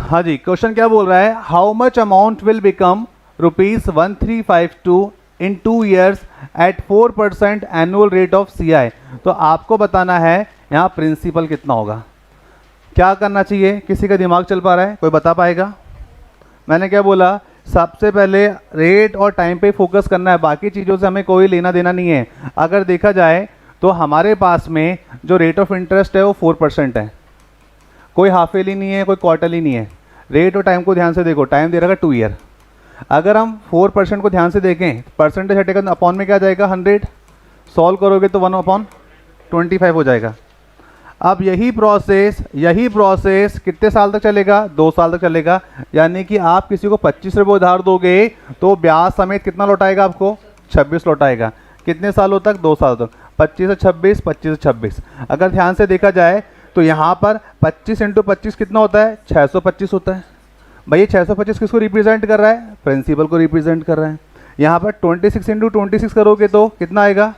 हाँ जी, क्वेश्चन क्या बोल रहा है, how much amount will become ₹1352 in 2 years at 4% annual rate of CI। तो आपको बताना है यहाँ प्रिंसिपल कितना होगा। क्या करना चाहिए, किसी का दिमाग चल पा रहा है, कोई बता पाएगा? मैंने क्या बोला, सबसे पहले रेट और टाइम पे फोकस करना है, बाकी चीज़ों से हमें कोई लेना देना नहीं है। अगर देखा जाए तो हमारे पास में जो रेट ऑफ इंटरेस्ट है वो 4% है, कोई हाफ ईयरली नहीं है, कोई क्वार्टरली नहीं है। रेट और टाइम को ध्यान से देखो, टाइम दे रखा 2 ईयर। अगर हम 4% को ध्यान से देखें, परसेंटेज हटेगा तो अपॉन में क्या जाएगा 100, सॉल्व करोगे तो 1/25 हो जाएगा। अब यही प्रोसेस कितने साल तक चलेगा, 2 साल तक चलेगा। यानी कि आप किसी को 25 रुपये उधार दोगे तो ब्याज समेत कितना लौटाएगा आपको, 26 लौटाएगा। कितने सालों तक, 2 साल तक, 25 से 26, 25 से 26। अगर ध्यान से देखा जाए तो यहाँ पर 25 × 25 कितना होता है, 625 होता है। भाई 625 किसको रिप्रेजेंट कर रहा है, प्रिंसिपल को रिप्रेजेंट कर रहा है। यहाँ पर 26 × 26 करोगे तो कितना आएगा,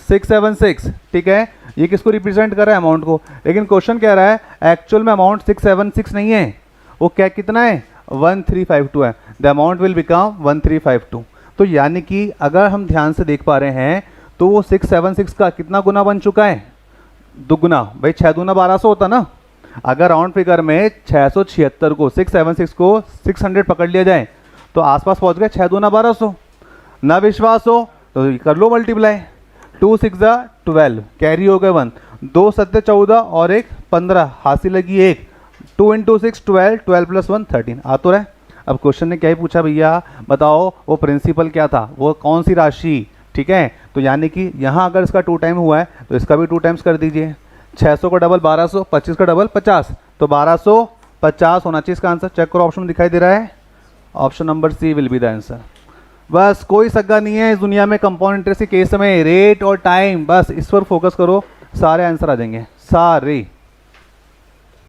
676, ठीक है। ये किसको रिप्रेजेंट कर रहा है, अमाउंट को। लेकिन क्वेश्चन कह रहा है एक्चुअल में अमाउंट 676 नहीं है, वो क्या कितना है, 1352 है। The amount will become 1352। तो यानी कि अगर हम ध्यान से देख पा रहे हैं तो वो 676 का कितना गुना बन चुका है, दुगुना। भाई 6 दूना 1200 होता ना। अगर राउंड फिगर में 676 को 676 को 600 पकड़ लिया जाए तो आसपास पहुंच गए 6 दूना 1200। ना विश्वास हो तो कर लो मल्टीप्लाई, 2 6 12, कैरी हो गए 1, 2 7 14 और 1 15, हासिल लगी 1, 2 × 6 12, 12 + 1 13। आ तो रहा है। अब क्वेश्चन ने क्या ही पूछा, भैया बताओ वो प्रिंसिपल क्या था, वो कौन सी राशि, ठीक है। तो यानी कि यहाँ अगर इसका 2 टाइम हुआ है तो इसका भी 2 टाइम्स कर दीजिए। 600 का डबल 1200, 25 का डबल 50, तो 1250 होना चाहिए इसका आंसर। चेक करो, ऑप्शन दिखाई दे रहा है, option number C will be the answer. बस कोई सग्गा नहीं है इस दुनिया में कंपाउंड इंटरेस्ट के केस में, रेट और टाइम, बस इस पर फोकस करो, सारे आंसर आ जाएंगे सारे।